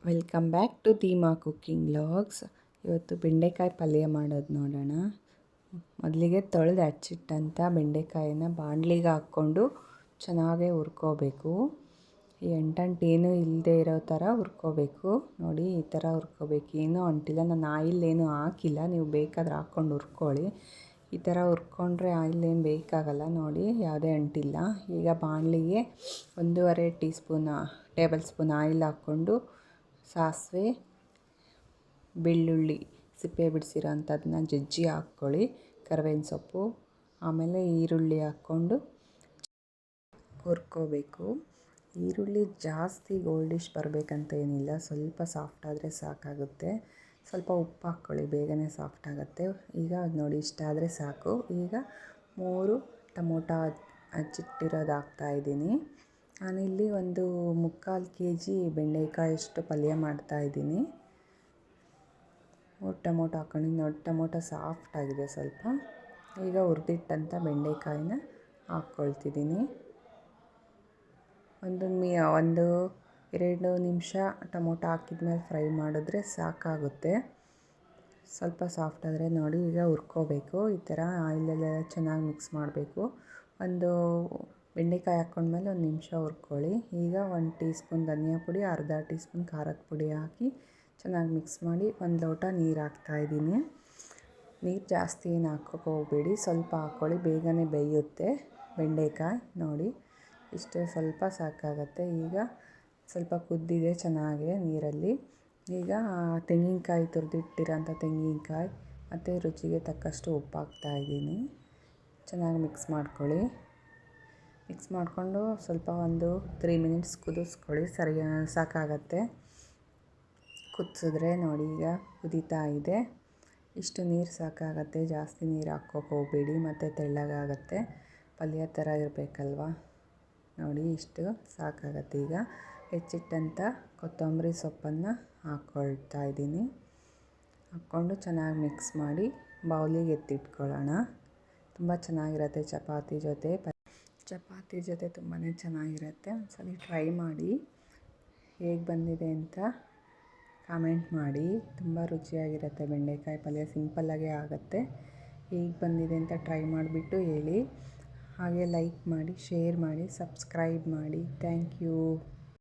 Welcome back to Dheema cooking vlogs. ಇವತ್ತು ಬೆಂಡೆಕಾಯಿ ಪಲ್ಯ ಮಾಡೋದು ನೋಡೋಣ. ಮೊದಲಿಗೆ ತೊಳೆದು ಹಚ್ಚಿಟ್ಟಂಥ ಬೆಂಡೆಕಾಯಿನ ಬಾಣಲಿಗೆ ಹಾಕ್ಕೊಂಡು ಚೆನ್ನಾಗೇ ಹುರ್ಕೋಬೇಕು. ಈ ಅಂಟಂಟೇನೂ ಇಲ್ಲದೆ ಇರೋ ಥರ ಹುರ್ಕೋಬೇಕು. ನೋಡಿ, ಈ ಥರ ಹುರ್ಕೋಬೇಕು. ಏನೂ ಅಂಟಿಲ್ಲ. ನಾನು ಆಯಿಲ್ ಏನೂ ಹಾಕಿಲ್ಲ, ನೀವು ಬೇಕಾದ್ರೆ ಹಾಕ್ಕೊಂಡು ಹುರ್ಕೊಳ್ಳಿ. ಈ ಥರ ಹುರ್ಕೊಂಡ್ರೆ ಆಯಿಲ್ ಏನು ಬೇಕಾಗಲ್ಲ. ನೋಡಿ, ಯಾವುದೇ ಅಂಟಿಲ್ಲ. ಈಗ ಬಾಣಲಿಗೆ 1.5 ಟೇಬಲ್ ಸ್ಪೂನ್ ಆಯಿಲ್ ಹಾಕ್ಕೊಂಡು ಸಾಸಿವೆ, ಬೆಳ್ಳುಳ್ಳಿ ಸಿಪ್ಪೆ ಬಿಡಿಸಿರೋ ಅಂಥದ್ದನ್ನ ಜಜ್ಜಿ ಹಾಕ್ಕೊಳ್ಳಿ, ಕರಿಬೇವಿನ ಸೊಪ್ಪು, ಆಮೇಲೆ ಈರುಳ್ಳಿ ಹಾಕ್ಕೊಂಡು ಹುರ್ಕೋಬೇಕು. ಈರುಳ್ಳಿ ಜಾಸ್ತಿ ಗೋಲ್ಡಿಶ್ ಬರಬೇಕಂತ ಏನಿಲ್ಲ, ಸ್ವಲ್ಪ ಸಾಫ್ಟ್ ಆದರೆ ಸಾಕಾಗುತ್ತೆ. ಸ್ವಲ್ಪ ಉಪ್ಪು ಹಾಕ್ಕೊಳ್ಳಿ, ಬೇಗನೆ ಸಾಫ್ಟ್ ಆಗುತ್ತೆ. ಈಗ ನೋಡಿ, ಇಷ್ಟ ಆದರೆ ಸಾಕು. ಈಗ 3 ಟೊಮೊಟೊ ಹಚ್ಚಿಟ್ಟಿರೋದು ಹಾಕ್ತಾಯಿದ್ದೀನಿ. ನಾನಿಲ್ಲಿ 1/4 kg ಬೆಂಡೆಕಾಯಷ್ಟು ಪಲ್ಯ ಮಾಡ್ತಾಯಿದ್ದೀನಿ. 3 ಟೊಮೊಟೊ ಹಾಕ್ಕೊಂಡು ನೋಡಿ, ಟೊಮೊಟೊ ಸಾಫ್ಟ್ ಆಗಿದೆ ಸ್ವಲ್ಪ. ಈಗ ಹುರಿದಿಟ್ಟಂಥ ಬೆಂಡೆಕಾಯಿನ ಹಾಕ್ಕೊಳ್ತಿದ್ದೀನಿ. 1-2 ನಿಮಿಷ ಟೊಮೊಟೊ ಹಾಕಿದ್ಮೇಲೆ ಫ್ರೈ ಮಾಡಿದ್ರೆ ಸಾಕಾಗುತ್ತೆ. ಸ್ವಲ್ಪ ಸಾಫ್ಟ್ ಆದರೆ ನೋಡಿ, ಈಗ ಹುರ್ಕೋಬೇಕು. ಈ ಥರ ಆಯಿಲೆಲ್ಲ ಚೆನ್ನಾಗಿ ಮಿಕ್ಸ್ ಮಾಡಬೇಕು. ಬೆಂಡೆಕಾಯಿ ಹಾಕ್ಕೊಂಡ್ಮೇಲೆ 1 ನಿಮಿಷ ಹುರ್ಕೊಳ್ಳಿ. ಈಗ 1 ಟೀ ಸ್ಪೂನ್ ಧನಿಯಾ ಪುಡಿ, ಅರ್ಧ ಟೀ ಸ್ಪೂನ್ ಖಾರದ ಪುಡಿ ಹಾಕಿ ಚೆನ್ನಾಗಿ ಮಿಕ್ಸ್ ಮಾಡಿ 1 ಲೋಟ ನೀರು ಹಾಕ್ತಾಯಿದ್ದೀನಿ. ನೀರು ಜಾಸ್ತಿ ಏನು ಹಾಕೋಕೆ ಹೋಗಬೇಡಿ, ಸ್ವಲ್ಪ ಹಾಕ್ಕೊಳ್ಳಿ, ಬೇಗನೆ ಬೇಯುತ್ತೆ ಬೆಂಡೆಕಾಯಿ. ನೋಡಿ, ಇಷ್ಟು ಸ್ವಲ್ಪ ಸಾಕಾಗತ್ತೆ. ಈಗ ಸ್ವಲ್ಪ ಕುದ್ದಿದೆ ಚೆನ್ನಾಗಿ ನೀರಲ್ಲಿ. ಈಗ ತೆಂಗಿನಕಾಯಿ ತುರಿದಿಟ್ಟಿರೋಂಥ ತೆಂಗಿನಕಾಯಿ ಮತ್ತು ರುಚಿಗೆ ತಕ್ಕಷ್ಟು ಉಪ್ಪು ಹಾಕ್ತಾಯಿದ್ದೀನಿ. ಚೆನ್ನಾಗಿ ಮಿಕ್ಸ್ ಮಾಡ್ಕೊಳ್ಳಿ. ಮಿಕ್ಸ್ ಮಾಡಿಕೊಂಡು ಸ್ವಲ್ಪ 3 ಮಿನಿಟ್ಸ್ ಕುದಿಸ್ಕೊಳ್ಳಿ, ಸಾಕಾಗತ್ತೆ. ಕುದಿಸಿದ್ರೆ ನೋಡಿ, ಈಗ ಕುದೀತಾ ಇದೆ. ಇಷ್ಟು ನೀರು ಸಾಕಾಗತ್ತೆ, ಜಾಸ್ತಿ ನೀರು ಹಾಕ್ಕೋಕೆ ಹೋಗಬೇಡಿ, ಮತ್ತು ತೆಳ್ಳಗಾಗತ್ತೆ. ಪಲ್ಯ ಥರ ಇರಬೇಕಲ್ವ. ನೋಡಿ, ಇಷ್ಟು ಸಾಕಾಗತ್ತೆ. ಈಗ ಹೆಚ್ಚಿಟ್ಟಂಥ ಕೊತ್ತಂಬರಿ ಸೊಪ್ಪನ್ನು ಹಾಕ್ಕೊಳ್ತಾ ಇದ್ದೀನಿ. ಹಾಕ್ಕೊಂಡು ಚೆನ್ನಾಗಿ ಮಿಕ್ಸ್ ಮಾಡಿ ಬೌಲಿಗೆ ಎತ್ತಿಟ್ಕೊಳ್ಳೋಣ. ತುಂಬ ಚೆನ್ನಾಗಿರುತ್ತೆ ಚಪಾತಿ ಜೊತೆ ತುಂಬಾ ಚೆನ್ನಾಗಿರುತ್ತೆ. ಒಂದ್ಸಲ ಟ್ರೈ ಮಾಡಿ, ಹೇಗೆ ಬಂದಿದೆ ಅಂತ ಕಾಮೆಂಟ್ ಮಾಡಿ. ತುಂಬ ರುಚಿಯಾಗಿರುತ್ತೆ ಬೆಂಡೆಕಾಯಿ ಪಲ್ಯ, ಸಿಂಪಲ್ಲಾಗೇ ಆಗುತ್ತೆ. ಹೇಗೆ ಬಂದಿದೆ ಅಂತ ಟ್ರೈ ಮಾಡಿಬಿಟ್ಟು ಹೇಳಿ. ಹಾಗೆ ಲೈಕ್ ಮಾಡಿ, ಶೇರ್ ಮಾಡಿ, ಸಬ್ಸ್ಕ್ರೈಬ್ ಮಾಡಿ. Thank you.